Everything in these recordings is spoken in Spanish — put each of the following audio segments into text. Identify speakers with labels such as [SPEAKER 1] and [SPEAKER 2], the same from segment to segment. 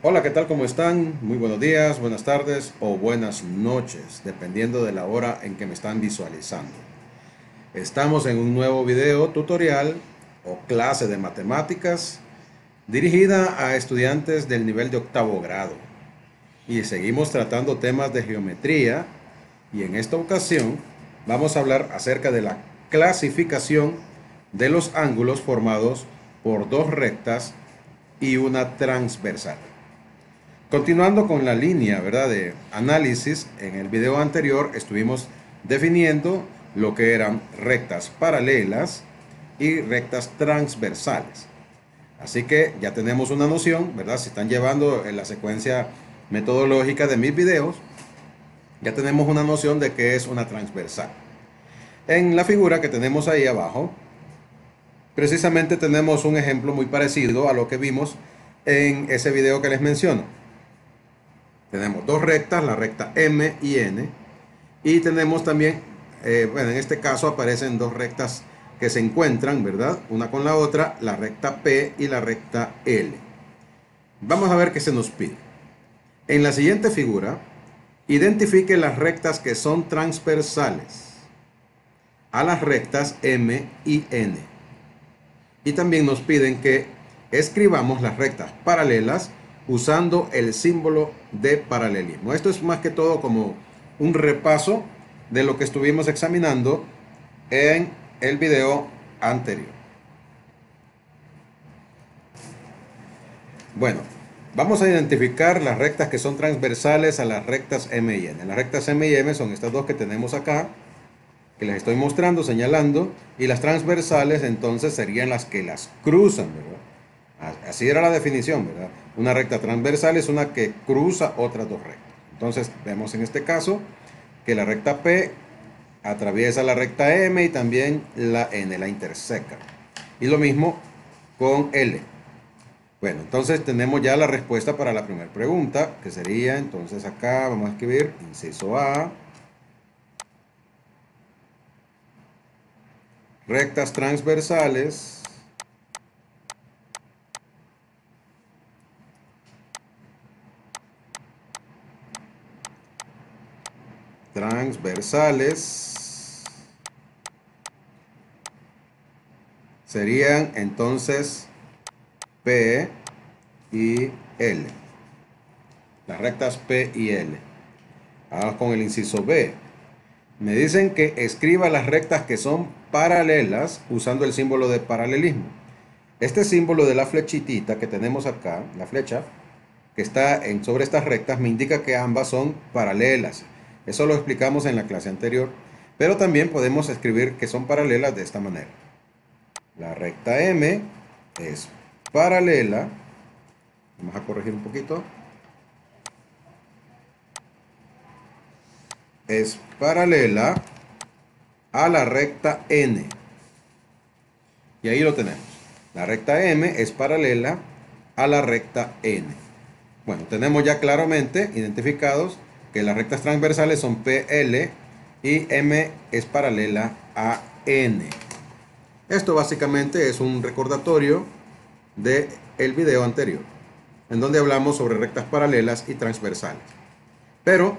[SPEAKER 1] Hola, ¿qué tal? ¿Cómo están? Muy buenos días, buenas tardes o buenas noches, dependiendo de la hora en que me están visualizando. Estamos en un nuevo video tutorial o clase de matemáticas dirigida a estudiantes del nivel de octavo grado. Y seguimos tratando temas de geometría y en esta ocasión vamos a hablar acerca de la clasificación de los ángulos formados por dos rectas y una transversal. Continuando con la línea, ¿verdad?, de análisis, en el video anterior estuvimos definiendo lo que eran rectas paralelas y rectas transversales. Así que ya tenemos una noción, ¿verdad? Si están llevando en la secuencia metodológica de mis videos, ya tenemos una noción de qué es una transversal. En la figura que tenemos ahí abajo, precisamente tenemos un ejemplo muy parecido a lo que vimos en ese video que les menciono. Tenemos dos rectas, la recta M y N, y tenemos también, bueno, en este caso aparecen dos rectas que se encuentran, ¿verdad? Una con la otra, la recta P y la recta L. Vamos a ver qué se nos pide. En la siguiente figura, identifique las rectas que son transversales a las rectas M y N. Y también nos piden que escribamos las rectas paralelas usando el símbolo de paralelismo. Esto es más que todo como un repaso de lo que estuvimos examinando en el video anterior. Bueno, vamos a identificar las rectas que son transversales a las rectas M y N. Las rectas M y M son estas dos que tenemos acá, que les estoy mostrando, señalando, y las transversales entonces serían las que las cruzan, ¿verdad? Así era la definición, ¿verdad? Una recta transversal es una que cruza otras dos rectas. Entonces vemos en este caso que la recta P atraviesa la recta M y también la N, la interseca. Y lo mismo con L. Bueno, entonces tenemos ya la respuesta para la primera pregunta, que sería, entonces acá vamos a escribir inciso A, rectas transversales serían entonces P y L. Las rectas P y L. Ahora con el inciso B. Me dicen que escriba las rectas que son paralelas usando el símbolo de paralelismo. Este símbolo de la flechitita que tenemos acá, la flecha que está sobre estas rectas, me indica que ambas son paralelas. Eso lo explicamos en la clase anterior, pero también podemos escribir que son paralelas de esta manera. La recta M es paralela, vamos a corregir un poquito, es paralela a la recta N. Y ahí lo tenemos. La recta M es paralela a la recta N. Bueno, tenemos ya claramente identificados que las rectas transversales son PL y M es paralela a N. Esto básicamente es un recordatorio del video anterior, en donde hablamos sobre rectas paralelas y transversales. Pero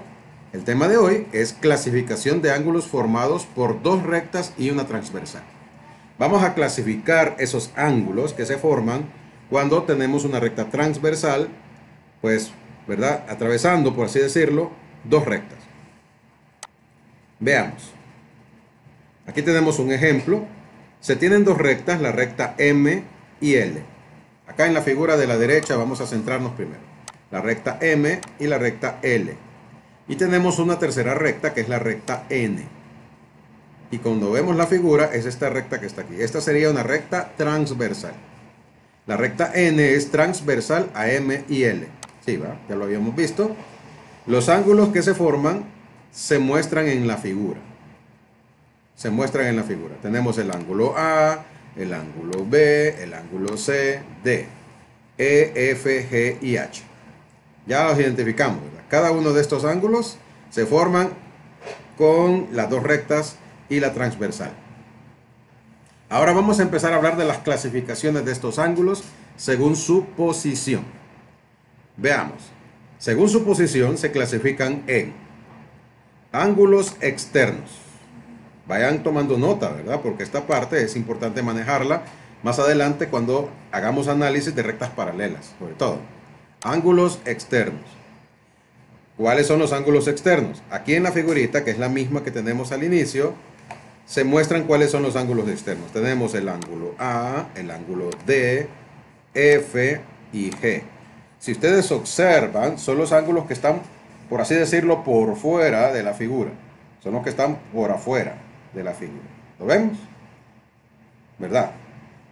[SPEAKER 1] el tema de hoy es clasificación de ángulos formados por dos rectas y una transversal. Vamos a clasificar esos ángulos que se forman cuando tenemos una recta transversal, pues, ¿verdad?, atravesando, por así decirlo, dos rectas. Veamos. Aquí tenemos un ejemplo. Se tienen dos rectas, la recta M y L. Acá en la figura de la derecha vamos a centrarnos primero. La recta M y la recta L. Y tenemos una tercera recta que es la recta N. Y cuando vemos la figura es esta recta que está aquí. Esta sería una recta transversal. La recta N es transversal a M y L. Sí, ¿va? Ya lo habíamos visto. Los ángulos que se forman se muestran en la figura. Se muestran en la figura. Tenemos el ángulo A, el ángulo B, el ángulo C, D, E, F, G y H. Ya los identificamos, ¿verdad? Cada uno de estos ángulos se forman con las dos rectas y la transversal. Ahora vamos a empezar a hablar de las clasificaciones de estos ángulos según su posición. Veamos. Según su posición se clasifican en ángulos externos. Vayan tomando nota, ¿verdad? Porque esta parte es importante manejarla más adelante cuando hagamos análisis de rectas paralelas, sobre todo. Ángulos externos. ¿Cuáles son los ángulos externos? Aquí en la figurita, que es la misma que tenemos al inicio, se muestran cuáles son los ángulos externos. Tenemos el ángulo A, el ángulo D, F y G. Si ustedes observan, son los ángulos que están, por así decirlo, por fuera de la figura. Son los que están por afuera de la figura. ¿Lo vemos? ¿Verdad?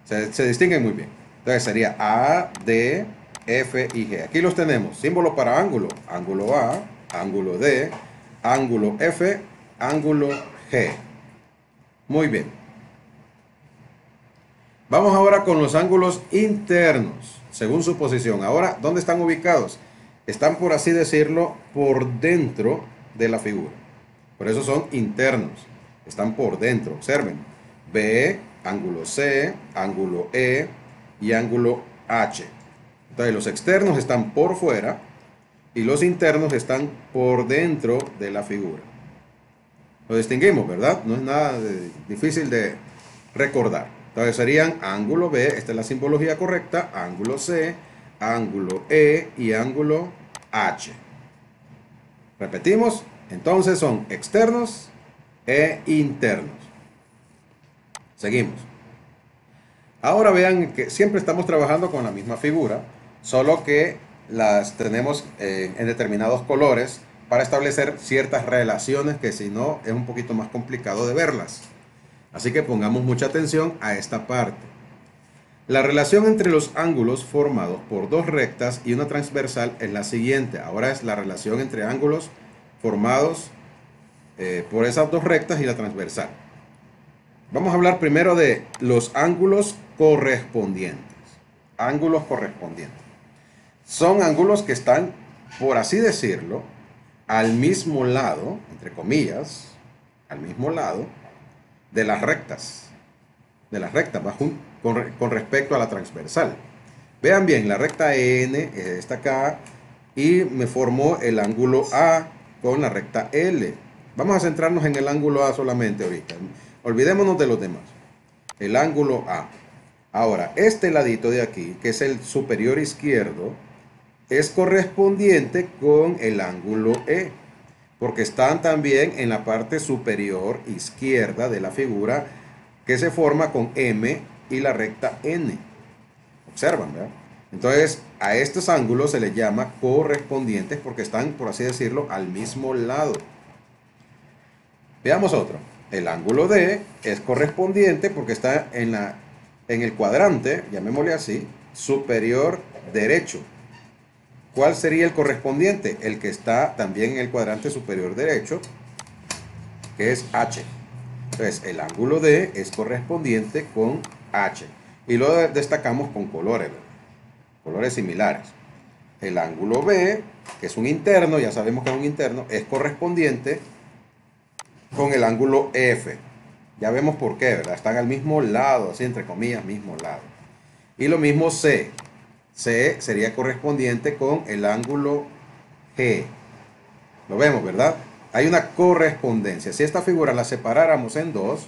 [SPEAKER 1] Se distinguen muy bien. Entonces sería A, D, F y G. Aquí los tenemos. Símbolo para ángulo. Ángulo A, ángulo D, ángulo F, ángulo G. Muy bien. Vamos ahora con los ángulos internos, según su posición. Ahora, ¿dónde están ubicados? Están, por así decirlo, por dentro de la figura. Por eso son internos. Están por dentro. Observen. B, ángulo C, ángulo E y ángulo H. Entonces, los externos están por fuera y los internos están por dentro de la figura. Lo distinguimos, ¿verdad? No es nada difícil de recordar. Entonces serían ángulo B, esta es la simbología correcta, ángulo C, ángulo E y ángulo H. Repetimos, entonces son externos e internos. Seguimos. Ahora vean que siempre estamos trabajando con la misma figura, solo que las tenemos en determinados colores para establecer ciertas relaciones que si no es un poquito más complicado de verlas. Así que pongamos mucha atención a esta parte. La relación entre los ángulos formados por dos rectas y una transversal es la siguiente. Ahora es la relación entre ángulos formados por esas dos rectas y la transversal. Vamos a hablar primero de los ángulos correspondientes. Ángulos correspondientes. Son ángulos que están, por así decirlo, al mismo lado, entre comillas, al mismo lado de las rectas. De las rectas, con respecto a la transversal. Vean bien, la recta N está acá y me formó el ángulo A con la recta L. Vamos a centrarnos en el ángulo A solamente ahorita. Olvidémonos de los demás. El ángulo A. Ahora, este ladito de aquí, que es el superior izquierdo, es correspondiente con el ángulo E, porque están también en la parte superior izquierda de la figura, que se forma con M y la recta N. Observan, ¿verdad? Entonces, a estos ángulos se les llama correspondientes porque están, por así decirlo, al mismo lado. Veamos otro. El ángulo D es correspondiente porque está en el cuadrante, llamémosle así, superior derecho. ¿Cuál sería el correspondiente? El que está también en el cuadrante superior derecho, que es H. Entonces, el ángulo D es correspondiente con H. Y lo destacamos con colores, ¿verdad? Colores similares. El ángulo B, que es un interno, ya sabemos que es un interno, es correspondiente con el ángulo F. Ya vemos por qué, ¿verdad? Están al mismo lado, así entre comillas, mismo lado. Y lo mismo C. C sería correspondiente con el ángulo G. Lo vemos, ¿verdad? Hay una correspondencia. Si esta figura la separáramos en dos,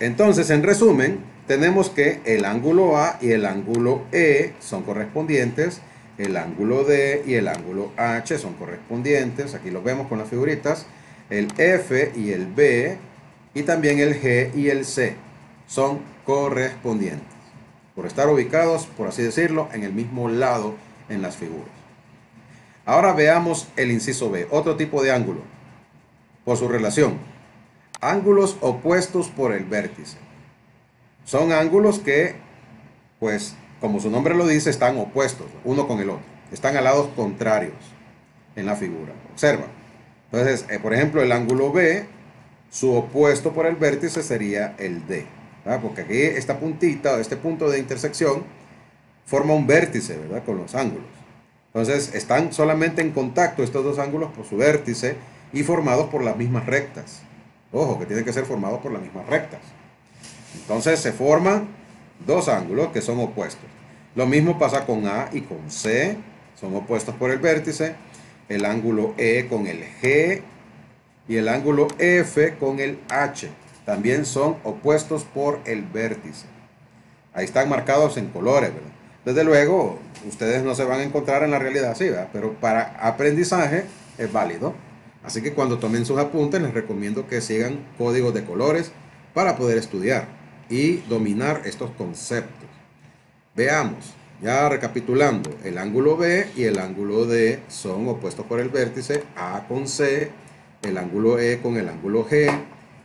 [SPEAKER 1] entonces, en resumen, tenemos que el ángulo A y el ángulo E son correspondientes, el ángulo D y el ángulo H son correspondientes, aquí lo vemos con las figuritas, el F y el B y también el G y el C son correspondientes, por estar ubicados, por así decirlo, en el mismo lado en las figuras. Ahora veamos el inciso B, otro tipo de ángulo, por su relación. Ángulos opuestos por el vértice. Son ángulos que, pues, como su nombre lo dice, están opuestos uno con el otro. Están a lados contrarios en la figura. Observa. Entonces, por ejemplo, el ángulo B, su opuesto por el vértice sería el D, ¿verdad? Porque aquí esta puntita, este punto de intersección, forma un vértice, ¿verdad? Con los ángulos. Entonces, están solamente en contacto estos dos ángulos por su vértice y formados por las mismas rectas. Ojo, que tienen que ser formados por las mismas rectas. Entonces se forman dos ángulos que son opuestos. Lo mismo pasa con A y con C, son opuestos por el vértice. El ángulo E con el G y el ángulo F con el H también son opuestos por el vértice. Ahí están marcados en colores, ¿verdad? Desde luego, ustedes no se van a encontrar en la realidad así, ¿verdad? Pero para aprendizaje es válido. Así que cuando tomen sus apuntes, les recomiendo que sigan códigos de colores para poder estudiar y dominar estos conceptos. Veamos, ya recapitulando, el ángulo B y el ángulo D son opuestos por el vértice, A con C, el ángulo E con el ángulo G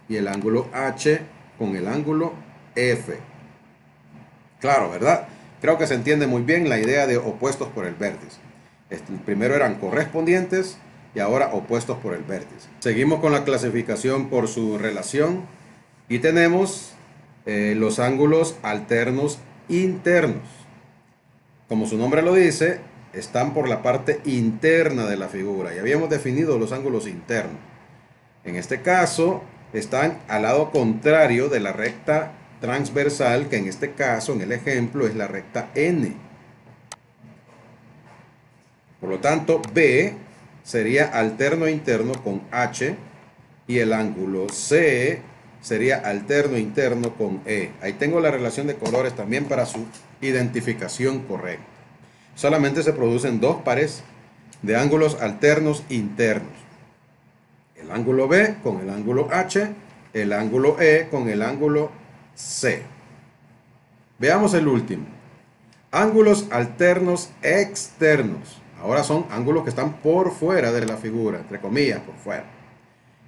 [SPEAKER 1] y el ángulo H con el ángulo F. Claro, ¿verdad? Creo que se entiende muy bien la idea de opuestos por el vértice. Primero eran correspondientes y ahora opuestos por el vértice. Seguimos con la clasificación por su relación y tenemos los ángulos alternos internos. Como su nombre lo dice, están por la parte interna de la figura. Ya habíamos definido los ángulos internos. En este caso, están al lado contrario de la recta transversal, que en este caso, en el ejemplo, es la recta N. Por lo tanto, B sería alterno interno con H y el ángulo C sería alterno interno con E. Ahí tengo la relación de colores también para su identificación correcta. Solamente se producen dos pares de ángulos alternos internos. El ángulo B con el ángulo H, el ángulo E con el ángulo C. Veamos el último. Ángulos alternos externos. Ahora son ángulos que están por fuera de la figura, entre comillas, por fuera.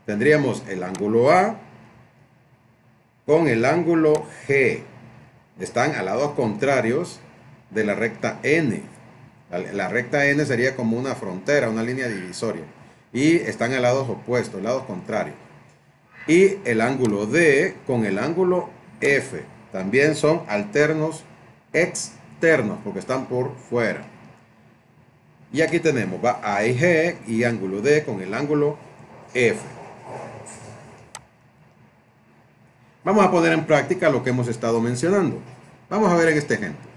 [SPEAKER 1] Tendríamos el ángulo A con el ángulo G. Están a lados contrarios de la recta N. La recta N sería como una frontera, una línea divisoria. Y están a lados opuestos, lados contrarios. Y el ángulo D con el ángulo F. También son alternos externos porque están por fuera. Y aquí tenemos, va A y G y ángulo D con el ángulo F. Vamos a poner en práctica lo que hemos estado mencionando. Vamos a ver en este ejemplo.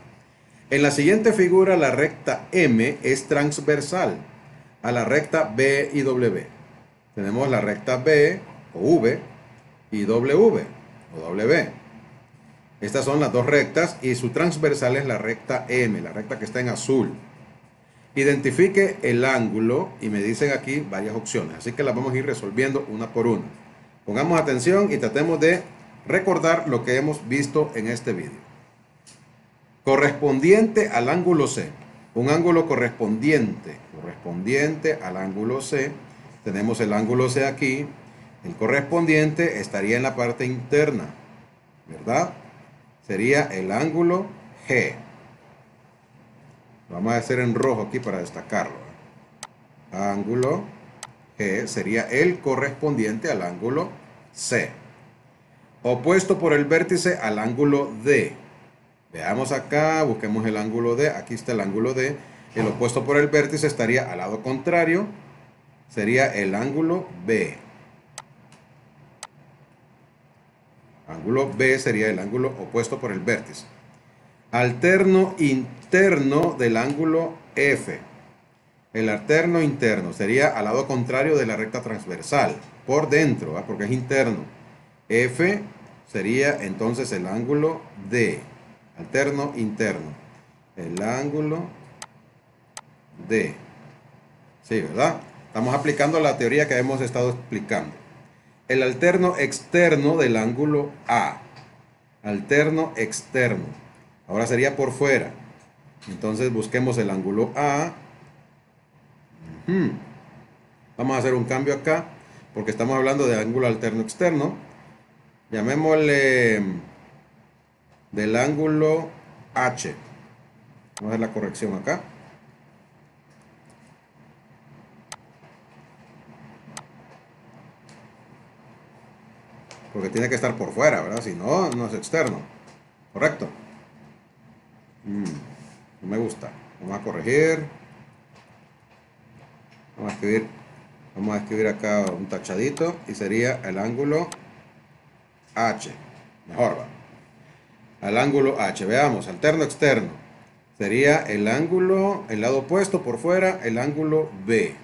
[SPEAKER 1] En la siguiente figura, la recta M es transversal a la recta B y W. Tenemos la recta B o V y W o W. Estas son las dos rectas y su transversal es la recta M, la recta que está en azul. Identifique el ángulo y me dicen aquí varias opciones, así que las vamos a ir resolviendo una por una. Pongamos atención y tratemos de recordar lo que hemos visto en este vídeo. Correspondiente al ángulo C. Un ángulo correspondiente al ángulo C. Tenemos el ángulo C aquí. El correspondiente estaría en la parte interna, ¿verdad? Sería el ángulo G. Vamos a hacer en rojo aquí para destacarlo. Ángulo G sería el correspondiente al ángulo C. Opuesto por el vértice al ángulo D. Veamos acá, busquemos el ángulo D. Aquí está el ángulo D. El opuesto por el vértice estaría al lado contrario. Sería el ángulo B. Ángulo B sería el ángulo opuesto por el vértice. Alterno interno del ángulo F. El alterno interno sería al lado contrario de la recta transversal, por dentro, ¿eh? Porque es interno. F sería entonces el ángulo D. Alterno interno. El ángulo D. Sí, ¿verdad? Estamos aplicando la teoría que hemos estado explicando. El alterno externo del ángulo A. Alterno externo. Ahora sería por fuera. Entonces busquemos el ángulo A. Vamos a hacer un cambio acá, porque estamos hablando de ángulo alterno externo. Llamémosle del ángulo H. Vamos a hacer la corrección acá. Porque tiene que estar por fuera, ¿verdad? Si no, no es externo. ¿Correcto? No me gusta. Vamos a corregir. Vamos a escribir acá un tachadito y sería el ángulo H. Mejor, va. al ángulo H. Veamos, alterno externo. Sería el ángulo, el lado opuesto por fuera, el ángulo B.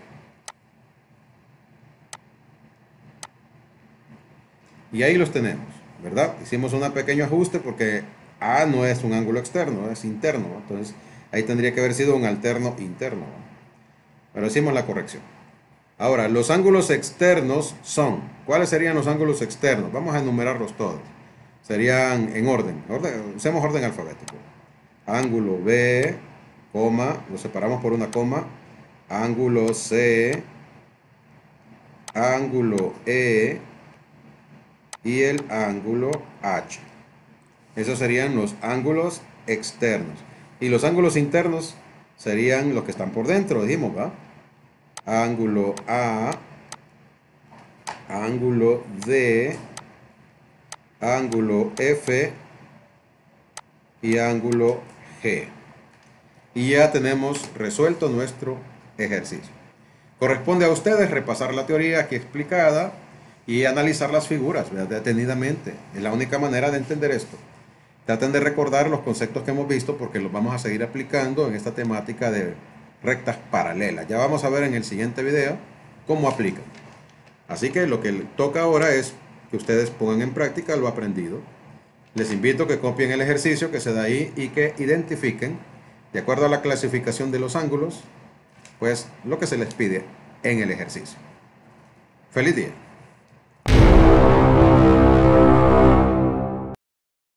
[SPEAKER 1] Y ahí los tenemos, ¿verdad? Hicimos un pequeño ajuste porque A no es un ángulo externo, es interno. Entonces, ahí tendría que haber sido un alterno interno. Pero hicimos la corrección. Ahora, los ángulos externos son, ¿cuáles serían los ángulos externos? Vamos a enumerarlos todos. Serían en orden, usemos orden alfabético. Ángulo B, coma, lo separamos por una coma. Ángulo C, ángulo E y el ángulo H. Esos serían los ángulos externos. Y los ángulos internos serían los que están por dentro, dijimos, ¿va? Ángulo A, ángulo D, ángulo F y ángulo G. Y ya tenemos resuelto nuestro ejercicio. Corresponde a ustedes repasar la teoría aquí explicada y analizar las figuras detenidamente. Es la única manera de entender esto. Traten de recordar los conceptos que hemos visto porque los vamos a seguir aplicando en esta temática de rectas paralelas. Ya vamos a ver en el siguiente video cómo aplican. Así que lo que toca ahora es que ustedes pongan en práctica lo aprendido. Les invito a que copien el ejercicio que se da ahí y que identifiquen, de acuerdo a la clasificación de los ángulos, pues lo que se les pide en el ejercicio. ¡Feliz día!